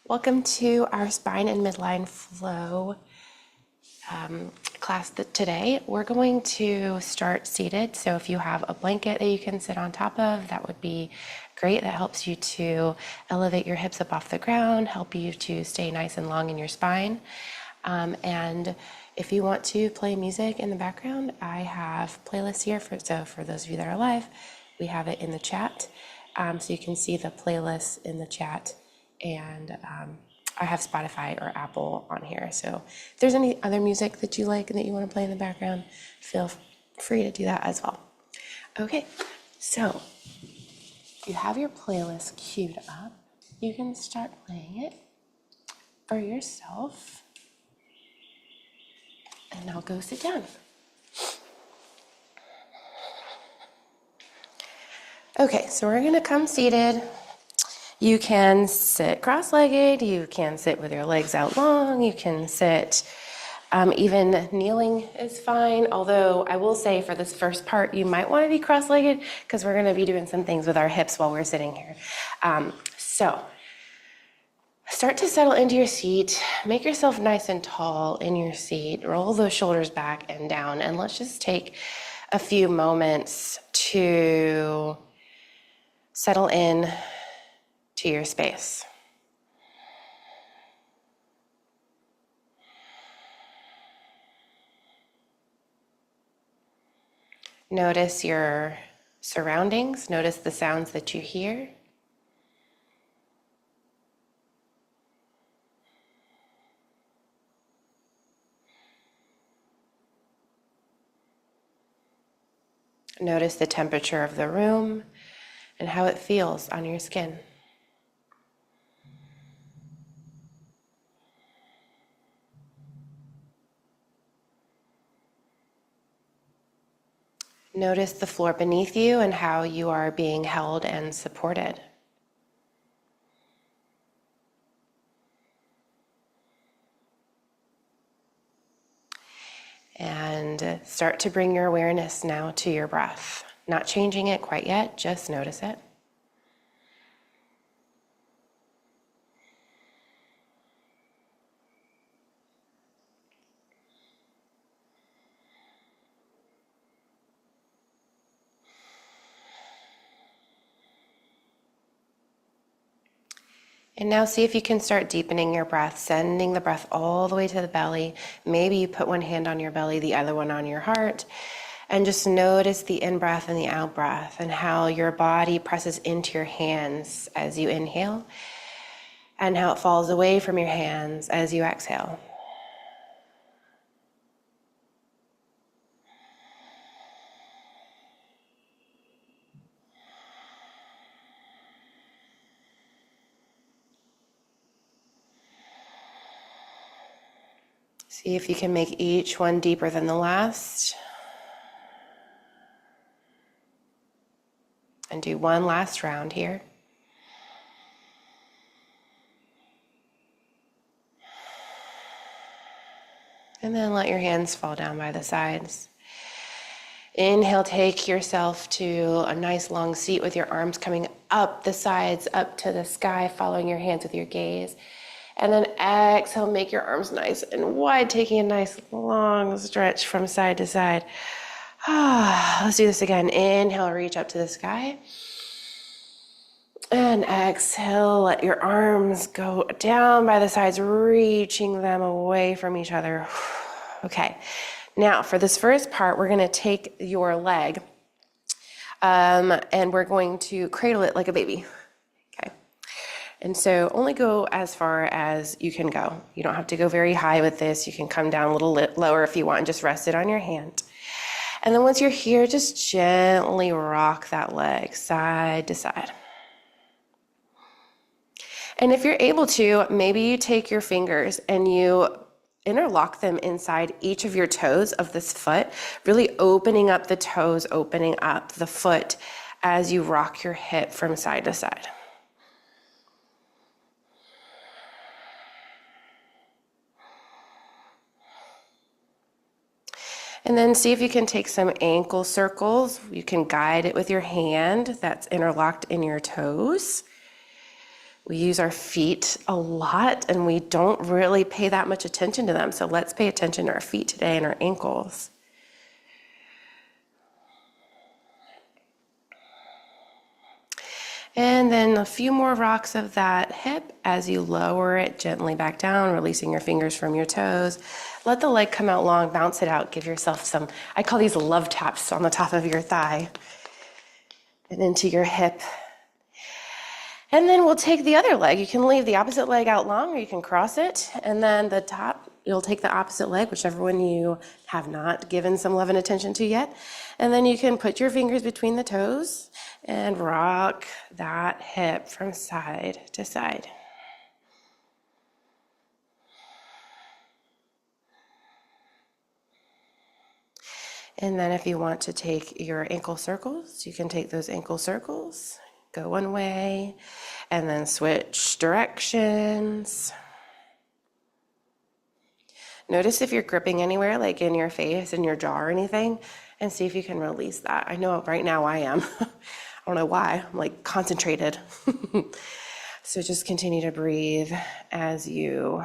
Welcome to our spine and midline flow class today. We're going to start seated. So if you have a blanket that you can sit on top of, that would be great. That helps you to elevate your hips up off the ground, help you to stay nice and long in your spine. And if you want to play music in the background, I have playlists here. For those of you that are live, we have it in the chat. So you can see the playlists in the chat. And I have Spotify or Apple on here. So if there's any other music that you like and that you want to play in the background, feel free to do that as well. Okay, so you have your playlist queued up. You can start playing it for yourself. And now go sit down. Okay, so we're gonna come seated. You can sit cross-legged, you can sit with your legs out long, you can sit, even kneeling is fine. Although I will say for this first part, you might wanna be cross-legged because we're gonna be doing some things with our hips while we're sitting here. So start to settle into your seat, make yourself nice and tall in your seat, roll those shoulders back and down, and let's just take a few moments to settle in to your space. Notice your surroundings, notice the sounds that you hear. Notice the temperature of the room and how it feels on your skin. Notice the floor beneath you and how you are being held and supported. And start to bring your awareness now to your breath. Not changing it quite yet, just notice it. And now see if you can start deepening your breath, sending the breath all the way to the belly. Maybe you put one hand on your belly, the other one on your heart, and just notice the in-breath and the out-breath and how your body presses into your hands as you inhale and how it falls away from your hands as you exhale. See if you can make each one deeper than the last. And do one last round here. And then let your hands fall down by the sides. Inhale, take yourself to a nice long seat with your arms coming up the sides, up to the sky, following your hands with your gaze. And then exhale, make your arms nice and wide, taking a nice long stretch from side to side. Let's do this again. Inhale, reach up to the sky. And exhale, let your arms go down by the sides, reaching them away from each other. Okay, now for this first part, we're gonna take your leg and we're going to cradle it like a baby. And so only go as far as you can go. You don't have to go very high with this. You can come down a little lower if you want and just rest it on your hand. And then once you're here, just gently rock that leg side to side. And if you're able to, maybe you take your fingers and you interlock them inside each of your toes of this foot, really opening up the toes, opening up the foot as you rock your hip from side to side. And then see if you can take some ankle circles. You can guide it with your hand that's interlocked in your toes. We use our feet a lot and we don't really pay that much attention to them. So let's pay attention to our feet today and our ankles. And then a few more rocks of that hip as you lower it gently back down, releasing your fingers from your toes. Let the leg come out long, bounce it out, give yourself some, I call these love taps on the top of your thigh and into your hip. And then we'll take the other leg. You can leave the opposite leg out long or you can cross it. And then the top, you'll take the opposite leg, whichever one you have not given some love and attention to yet. And then you can put your fingers between the toes and rock that hip from side to side. And then if you want to take your ankle circles, you can take those ankle circles, go one way, and then switch directions. Notice if you're gripping anywhere, like in your face, in your jaw or anything, and see if you can release that. I know right now I am. I don't know why. I'm like concentrated. So just continue to breathe as you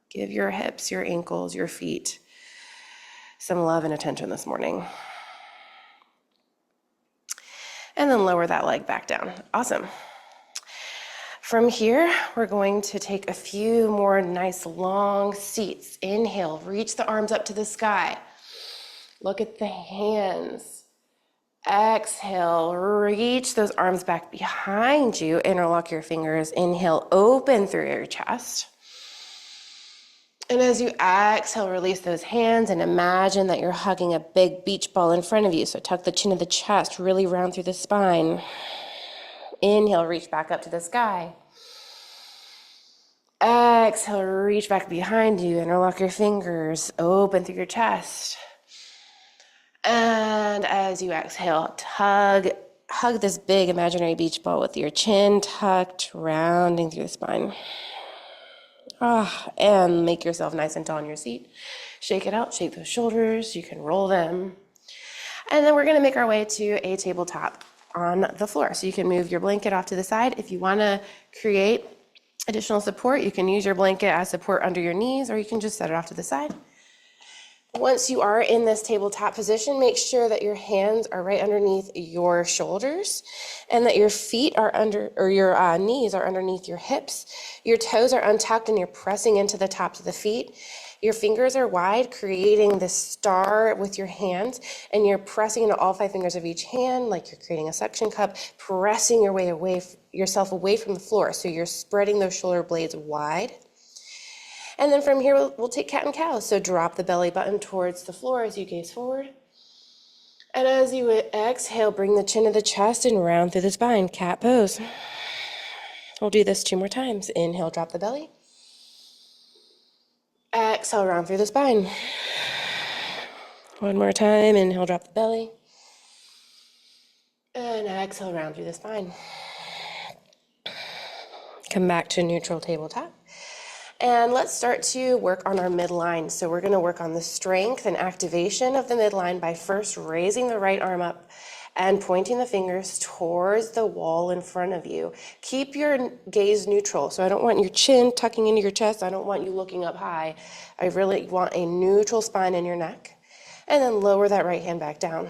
give your hips, your ankles, your feet some love and attention this morning. And then lower that leg back down. Awesome. From here, we're going to take a few more nice long seats. Inhale, reach the arms up to the sky. Look at the hands. Exhale, reach those arms back behind you. Interlock your fingers. Inhale, open through your chest. And as you exhale, release those hands and imagine that you're hugging a big beach ball in front of you. So tuck the chin of the chest, really round through the spine. Inhale, reach back up to the sky. Exhale, reach back behind you, interlock your fingers, open through your chest. And as you exhale, hug this big imaginary beach ball with your chin tucked, rounding through the spine. And make yourself nice and tall in your seat. Shake it out, shake those shoulders. You can roll them. And then we're going to make our way to a tabletop on the floor. So you can move your blanket off to the side. If you want to create additional support, you can use your blanket as support under your knees, or you can just set it off to the side. Once you are in this tabletop position, make sure that your hands are right underneath your shoulders and that your feet are under, or your knees are underneath your hips. Your toes are untucked and you're pressing into the tops of the feet. Your fingers are wide, creating this star with your hands, and you're pressing into all 5 fingers of each hand like you're creating a suction cup, pressing your way yourself away from the floor. So you're spreading those shoulder blades wide. And then from here, we'll take cat and cow. So drop the belly button towards the floor as you gaze forward. And as you exhale, bring the chin to the chest and round through the spine, cat pose. We'll do this 2 more times. Inhale, drop the belly. Exhale, round through the spine. 1 more time. Inhale, drop the belly. And exhale, round through the spine. Come back to neutral tabletop. And let's start to work on our midline. So we're going to work on the strength and activation of the midline by first raising the right arm up and pointing the fingers towards the wall in front of you. Keep your gaze neutral. So I don't want your chin tucking into your chest. I don't want you looking up high. I really want a neutral spine in your neck. And then lower that right hand back down.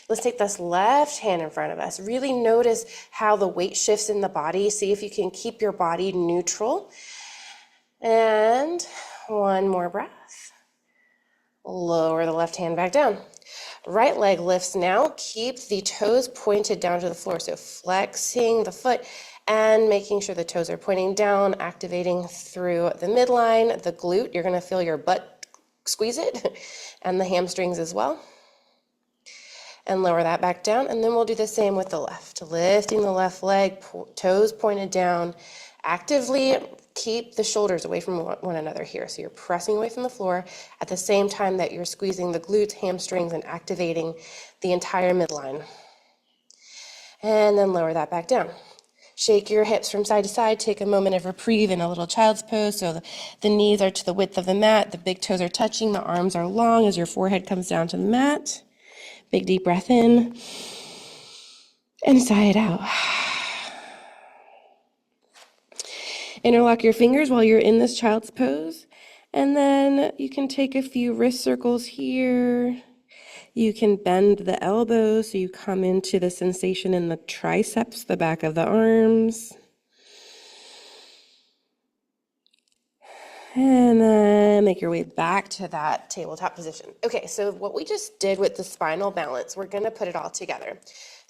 Let's take this left hand in front of us. Really notice how the weight shifts in the body. See if you can keep your body neutral. And 1 more breath. Lower the left hand back down. Right leg lifts now. Keep the toes pointed down to the floor. So flexing the foot and making sure the toes are pointing down, activating through the midline, the glute. You're going to feel your butt squeeze it and the hamstrings as well. And lower that back down. And then we'll do the same with the left. Lifting the left leg, toes pointed down. Actively keep the shoulders away from one another here. So you're pressing away from the floor at the same time that you're squeezing the glutes, hamstrings, and activating the entire midline. And then lower that back down. Shake your hips from side to side. Take a moment of reprieve in a little child's pose. So the knees are to the width of the mat. The big toes are touching. The arms are long as your forehead comes down to the mat. Big deep breath in. And sigh it out. Interlock your fingers while you're in this child's pose. And then you can take a few wrist circles here. You can bend the elbows so you come into the sensation in the triceps, the back of the arms. And then make your way back to that tabletop position. Okay, so what we just did with the spinal balance, we're gonna put it all together.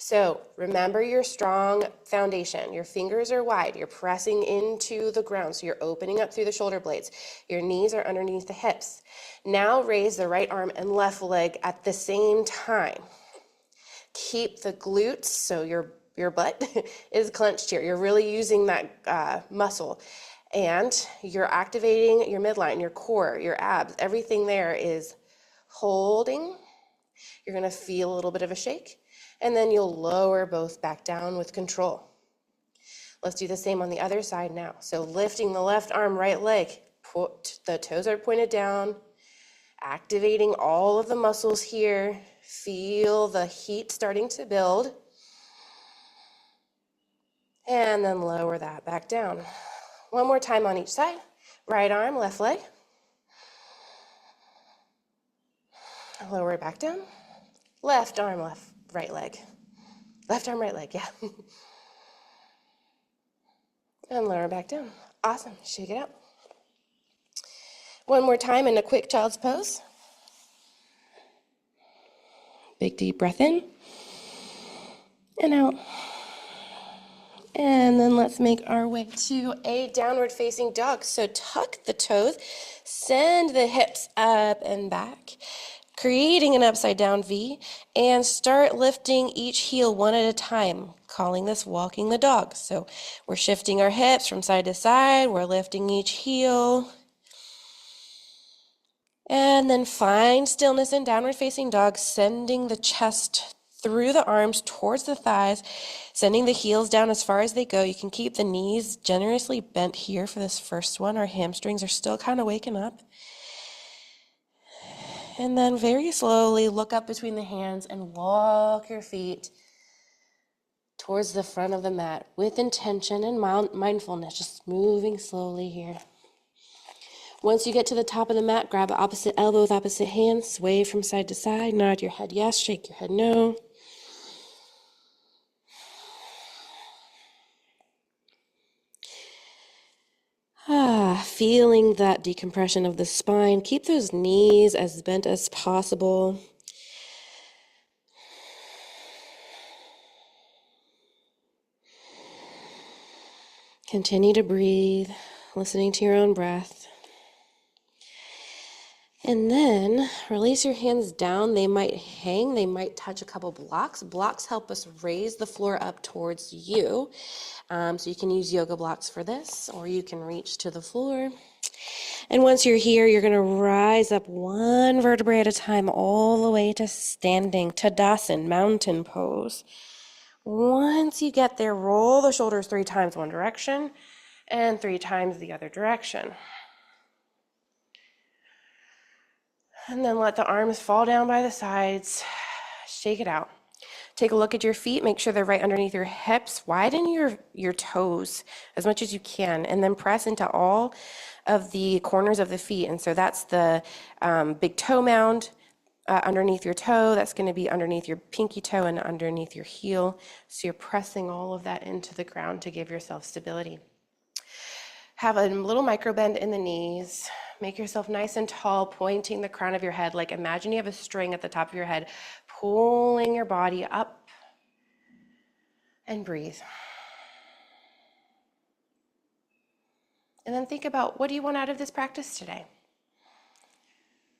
So remember your strong foundation. Your fingers are wide. You're pressing into the ground, so you're opening up through the shoulder blades. Your knees are underneath the hips. Now raise the right arm and left leg at the same time. Keep the glutes, so your butt is clenched here. You're really using that muscle. And you're activating your midline, your core, your abs. Everything there is holding. You're going to feel a little bit of a shake. And then you'll lower both back down with control. Let's do the same on the other side now. So lifting the left arm, right leg. The toes are pointed down. Activating all of the muscles here. Feel the heat starting to build. And then lower that back down. One more time on each side. Right arm, left leg. Lower it back down. Left arm, right leg. Left arm, right leg, yeah. And lower back down. Awesome, shake it out. One more time in a quick child's pose. Big deep breath in and out. And then let's make our way to a downward facing dog. So tuck the toes, send the hips up and back, creating an upside down V, and start lifting each heel one at a time, calling this walking the dog. So we're shifting our hips from side to side, we're lifting each heel. And then find stillness in downward facing dog, sending the chest through the arms towards the thighs, sending the heels down as far as they go. You can keep the knees generously bent here for this first one. Our hamstrings are still kind of waking up. And then very slowly look up between the hands and walk your feet towards the front of the mat with intention and mindfulness, just moving slowly here. Once you get to the top of the mat, grab opposite elbow with opposite hand, sway from side to side, nod your head yes, shake your head no. Feeling that decompression of the spine. Keep those knees as bent as possible. Continue to breathe, listening to your own breath. And then release your hands down. They might hang, they might touch a couple blocks. Blocks help us raise the floor up towards you. So you can use yoga blocks for this, or you can reach to the floor. And once you're here, you're going to rise up one vertebrae at a time all the way to standing, Tadasana, mountain pose. Once you get there, roll the shoulders 3 times one direction and 3 times the other direction. And then let the arms fall down by the sides. Shake it out. Take a look at your feet. Make sure they're right underneath your hips. Widen your toes as much as you can. And then press into all of the corners of the feet. And so that's the big toe mound underneath your toe. That's going to be underneath your pinky toe and underneath your heel. So you're pressing all of that into the ground to give yourself stability. Have a little micro bend in the knees. Make yourself nice and tall, pointing the crown of your head. Like imagine you have a string at the top of your head, pulling your body up, and breathe. And then think about, what do you want out of this practice today?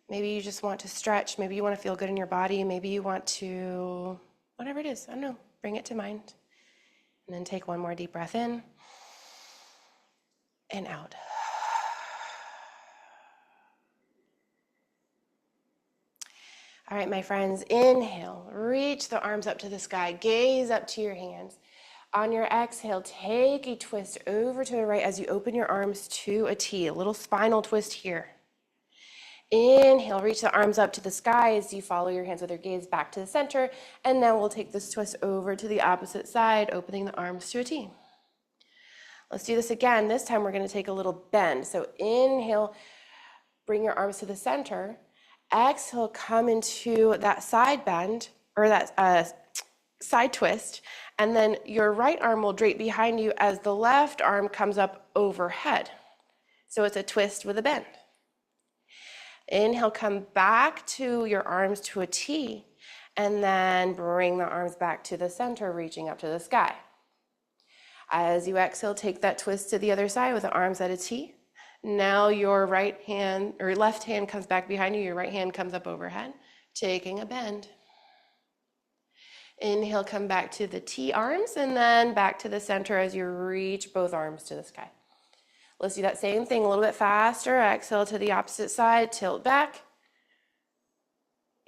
Maybe you just want to stretch. Maybe you want to feel good in your body. Maybe you want to, whatever it is, I don't know, bring it to mind. And then take one more deep breath in and out. All right, my friends, inhale, reach the arms up to the sky, gaze up to your hands. On your exhale, take a twist over to the right as you open your arms to a T, a little spinal twist here. Inhale, reach the arms up to the sky as you follow your hands with your gaze back to the center. And now we'll take this twist over to the opposite side, opening the arms to a T. Let's do this again. This time we're going to take a little bend. So inhale, bring your arms to the center. Exhale, come into that side bend, or that side twist, and then your right arm will drape behind you as the left arm comes up overhead. So it's a twist with a bend. Inhale, come back to your arms to a T, and then bring the arms back to the center, reaching up to the sky. As you exhale, take that twist to the other side with the arms at a T. Now your right hand or left hand comes back behind you, your right hand comes up overhead, taking a bend. Inhale, come back to the T arms, and then back to the center as you reach both arms to the sky. Let's do that same thing a little bit faster. Exhale to the opposite side, tilt back.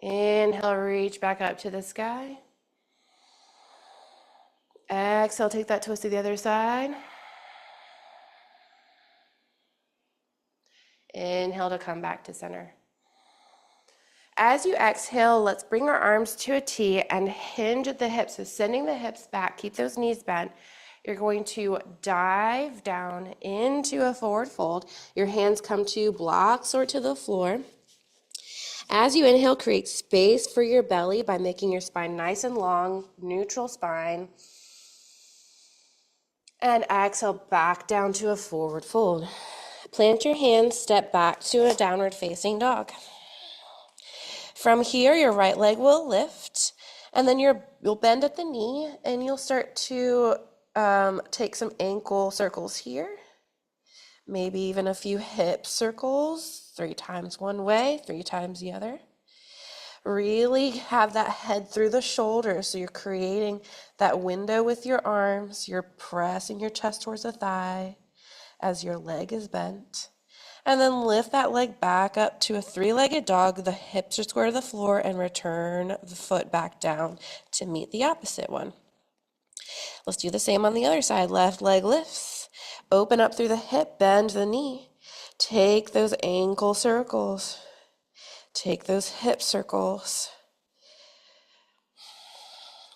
Inhale, reach back up to the sky. Exhale, take that twist to the other side. Inhale to come back to center. As you exhale, let's bring our arms to a T and hinge at the hips. So sending the hips back, keep those knees bent. You're going to dive down into a forward fold. Your hands come to blocks or to the floor. As you inhale, create space for your belly by making your spine nice and long, neutral spine. And exhale back down to a forward fold. Plant your hands, step back to a downward facing dog. From here, your right leg will lift, and then you'll bend at the knee, and you'll start to take some ankle circles here. Maybe even a few hip circles, 3 times one way, 3 times the other. Really have that head through the shoulders, so you're creating that window with your arms. You're pressing your chest towards the thigh as your leg is bent. And then lift that leg back up to a 3-legged dog. The hips are square to the floor, and return the foot back down to meet the opposite one. Let's do the same on the other side. Left leg lifts. Open up through the hip, bend the knee. Take those ankle circles. Take those hip circles.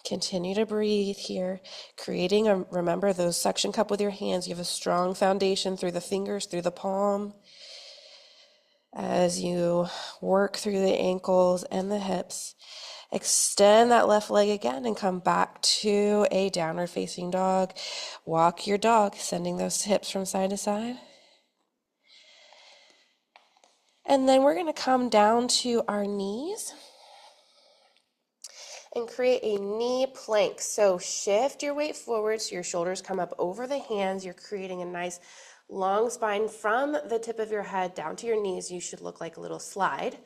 Continue to breathe here, creating remember those suction cup with your hands. You have a strong foundation through the fingers, through the palm. As you work through the ankles and the hips, extend that left leg again and come back to a downward facing dog. Walk your dog, sending those hips from side to side. And then we're going to come down to our knees and create a knee plank. So shift your weight forward so your shoulders come up over the hands. You're creating a nice long spine from the tip of your head down to your knees. You should look like a little slide.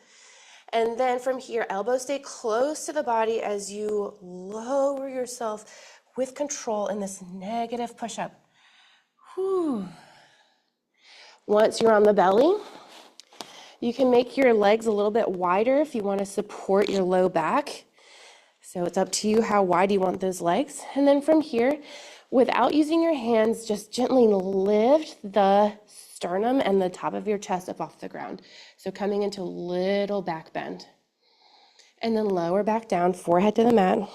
And then from here, elbows stay close to the body as you lower yourself with control in this negative push-up. Whew. Once you're on the belly, you can make your legs a little bit wider if you want to support your low back. So it's up to you how wide you want those legs. And then from here, without using your hands, just gently lift the sternum and the top of your chest up off the ground. So coming into little back bend. And then lower back down, forehead to the mat.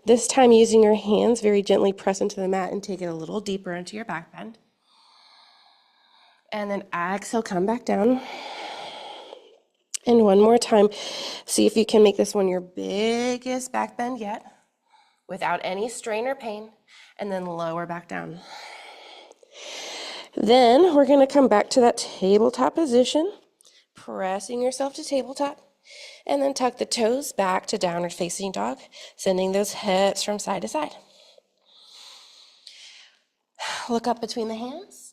This time using your hands, very gently press into the mat and take it a little deeper into your back bend. And then exhale, come back down. And one more time, see if you can make this one your biggest back bend yet, without any strain or pain, and then lower back down. Then we're going to come back to that tabletop position, pressing yourself to tabletop, and then tuck the toes back to downward facing dog, sending those hips from side to side. Look up between the hands.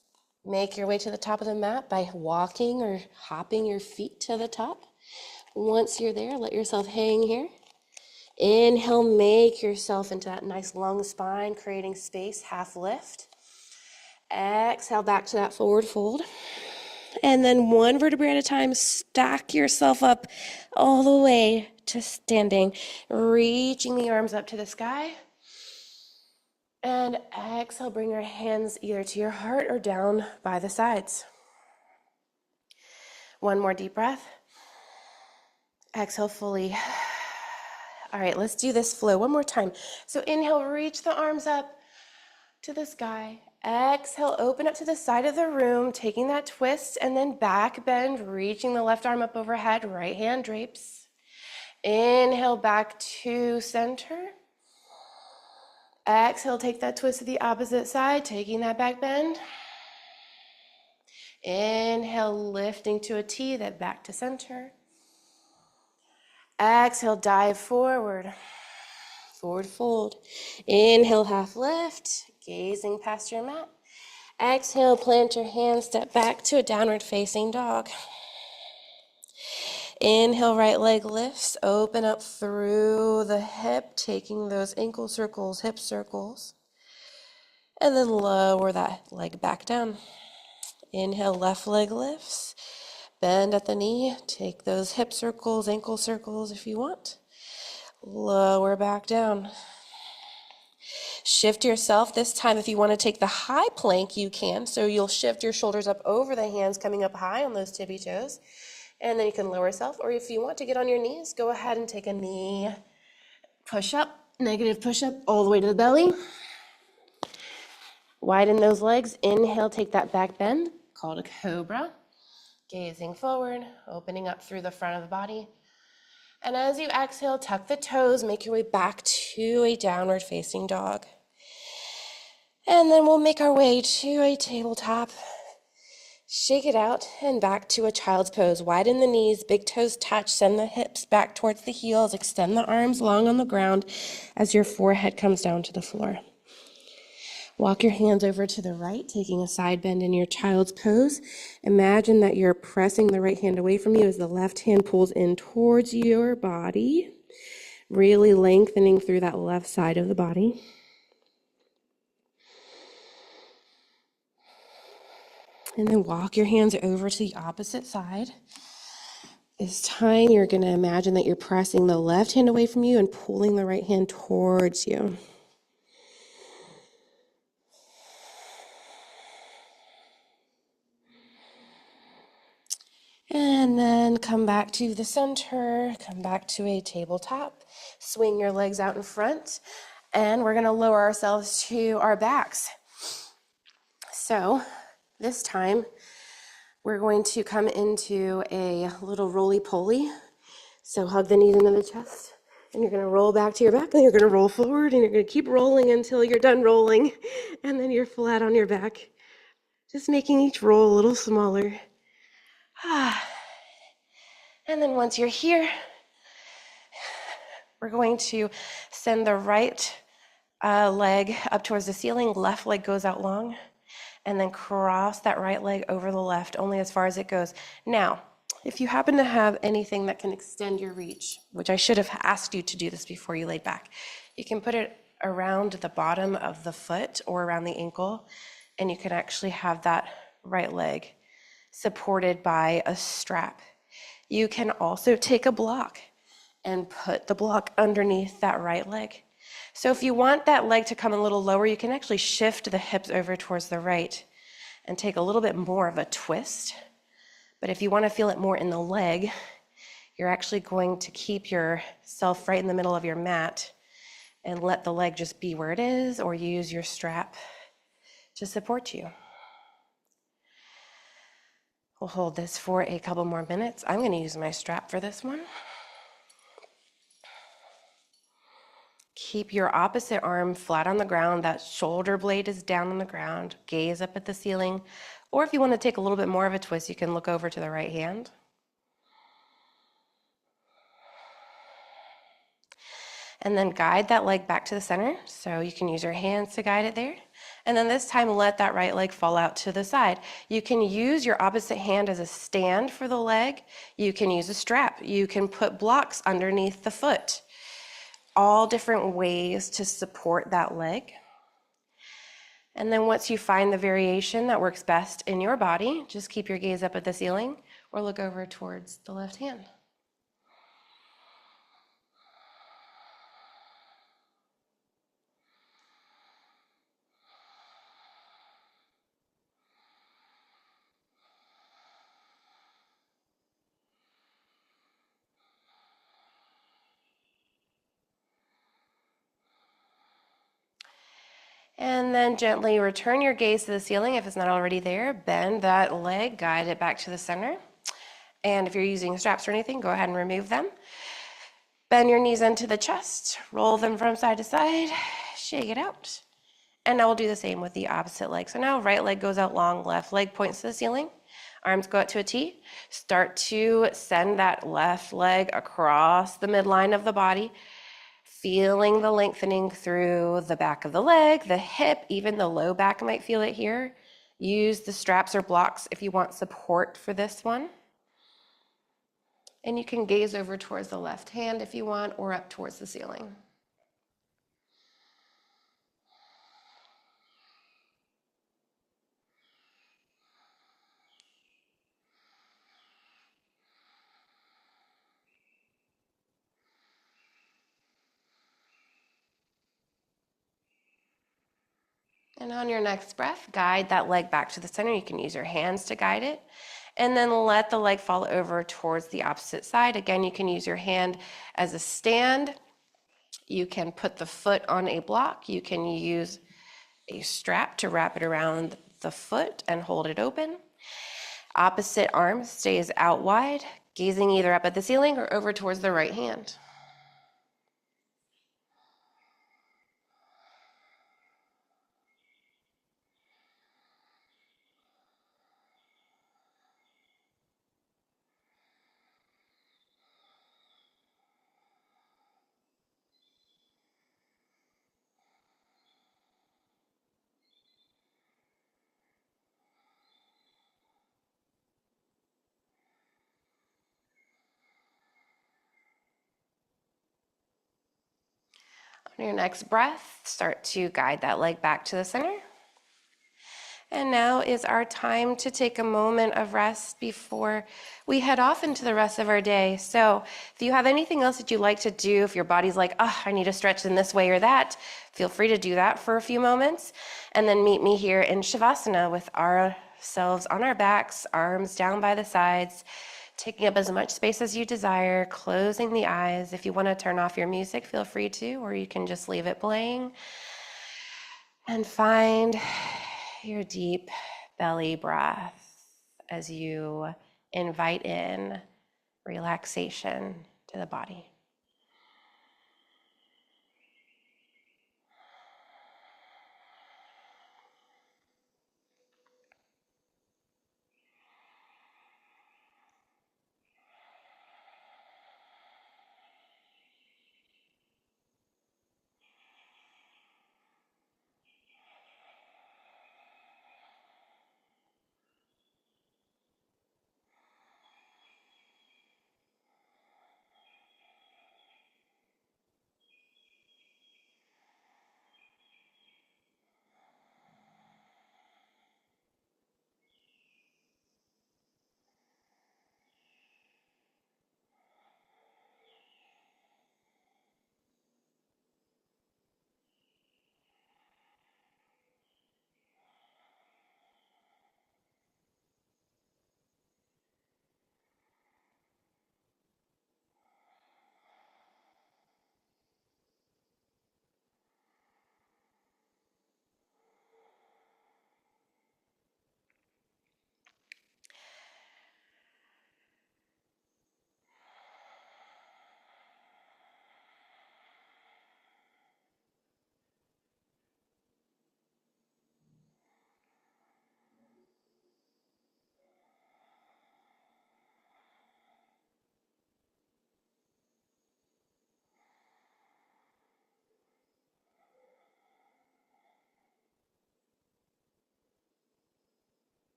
Make your way to the top of the mat by walking or hopping your feet to the top. Once you're there, let yourself hang here. Inhale, make yourself into that nice long spine, creating space, half lift. Exhale, back to that forward fold. And then one vertebrae at a time, stack yourself up all the way to standing, reaching the arms up to the sky. And exhale, bring your hands either to your heart or down by the sides. One more deep breath. Exhale fully. All right, let's do this flow one more time. So inhale, reach the arms up to the sky. Exhale, open up to the side of the room, taking that twist, and then back bend, reaching the left arm up overhead, right hand drapes. Inhale, back to center. Exhale, take that twist to the opposite side, taking that back bend. Inhale, lifting to a T, then back to center. Exhale, dive forward. Forward fold. Inhale, half lift, gazing past your mat. Exhale, plant your hands, step back to a downward facing dog. Inhale, right leg lifts, open up through the hip, taking those ankle circles, hip circles. And then lower that leg back down. Inhale, left leg lifts. Bend at the knee. Take those hip circles, ankle circles if you want. Lower back down. Shift yourself. This time, if you want to take the high plank, you can. So you'll shift your shoulders up over the hands, coming up high on those tippy toes. And then you can lower yourself. Or if you want to get on your knees, go ahead and take a knee push up, negative push up all the way to the belly. Widen those legs. Inhale, take that back bend, called a cobra. Gazing forward, opening up through the front of the body. And as you exhale, tuck the toes, make your way back to a downward facing dog. And then we'll make our way to a tabletop. Shake it out and back to a child's pose. Widen the knees, big toes touch, send the hips back towards the heels, extend the arms long on the ground as your forehead comes down to the floor. Walk your hands over to the right, taking a side bend in your child's pose. Imagine that you're pressing the right hand away from you as the left hand pulls in towards your body, really lengthening through that left side of the body. And then walk your hands over to the opposite side. This time you're going to imagine that you're pressing the left hand away from you and pulling the right hand towards you. And then come back to the center, come back to a tabletop, swing your legs out in front, and we're going to lower ourselves to our backs. So this time we're going to come into a little roly-poly. So hug the knees into the chest, and you're going to roll back to your back, and you're going to roll forward, and you're going to keep rolling until you're done rolling, and then you're flat on your back, just making each roll a little smaller. And then once you're here, we're going to send the right leg up towards the ceiling, left leg goes out long, and then cross that right leg over the left, only as far as it goes. Now, if you happen to have anything that can extend your reach, which I should have asked you to do this before you laid back, you can put it around the bottom of the foot or around the ankle, and you can actually have that right leg supported by a strap. You can also take a block and put the block underneath that right leg. So if you want that leg to come a little lower, you can actually shift the hips over towards the right and take a little bit more of a twist. But if you want to feel it more in the leg, you're actually going to keep yourself right in the middle of your mat and let the leg just be where it is, or use your strap to support you. We'll hold this for a couple more minutes. I'm going to use my strap for this one. Keep your opposite arm flat on the ground. That shoulder blade is down on the ground. Gaze up at the ceiling. Or if you want to take a little bit more of a twist, you can look over to the right hand. And then guide that leg back to the center. So you can use your hands to guide it there. And then this time, let that right leg fall out to the side. You can use your opposite hand as a stand for the leg. You can use a strap. You can put blocks underneath the foot. All different ways to support that leg. And then once you find the variation that works best in your body, just keep your gaze up at the ceiling or look over towards the left hand. And then gently return your gaze to the ceiling if it's not already there. Bend that leg, guide it back to the center. And if you're using straps or anything, go ahead and remove them. Bend your knees into the chest, roll them from side to side, shake it out. And now we'll do the same with the opposite leg. So now right leg goes out long, left leg points to the ceiling, arms go out to a T. Start to send that left leg across the midline of the body, feeling the lengthening through the back of the leg, the hip, even the low back might feel it here. Use the straps or blocks if you want support for this one. And you can gaze over towards the left hand if you want, or up towards the ceiling. And on your next breath, guide that leg back to the center. You can use your hands to guide it. And then let the leg fall over towards the opposite side. Again, you can use your hand as a stand. You can put the foot on a block. You can use a strap to wrap it around the foot and hold it open. Opposite arm stays out wide, gazing either up at the ceiling or over towards the right hand. On your next breath, start to guide that leg back to the center. And now is our time to take a moment of rest before we head off into the rest of our day. So if you have anything else that you'd like to do, if your body's like, oh, I need to stretch in this way or that, feel free to do that for a few moments. And then meet me here in Shavasana with ourselves on our backs, arms down by the sides, taking up as much space as you desire, closing the eyes. If you want to turn off your music, feel free to, or you can just leave it playing. And find your deep belly breath as you invite in relaxation to the body.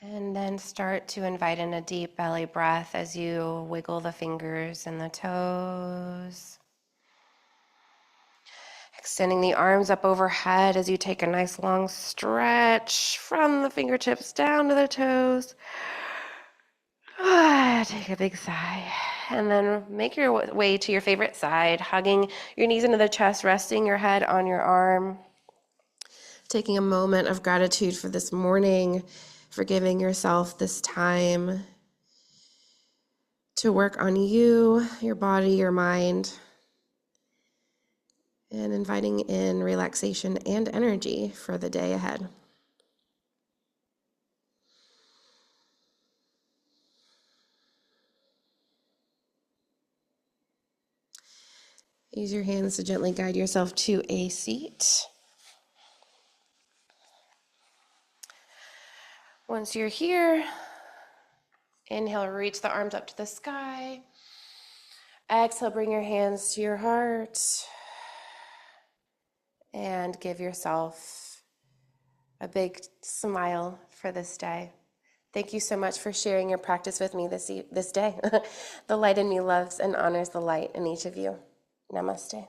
And then start to invite in a deep belly breath as you wiggle the fingers and the toes. Extending the arms up overhead as you take a nice long stretch from the fingertips down to the toes. Take a big sigh. And then make your way to your favorite side, hugging your knees into the chest, resting your head on your arm. Taking a moment of gratitude for this morning, for giving yourself this time to work on you, your body, your mind. and inviting in relaxation and energy for the day ahead. Use your hands to gently guide yourself to a seat. Once you're here, inhale, reach the arms up to the sky. Exhale, bring your hands to your heart. And give yourself a big smile for this day. Thank you so much for sharing your practice with me this day. The light in me loves and honors the light in each of you. Namaste.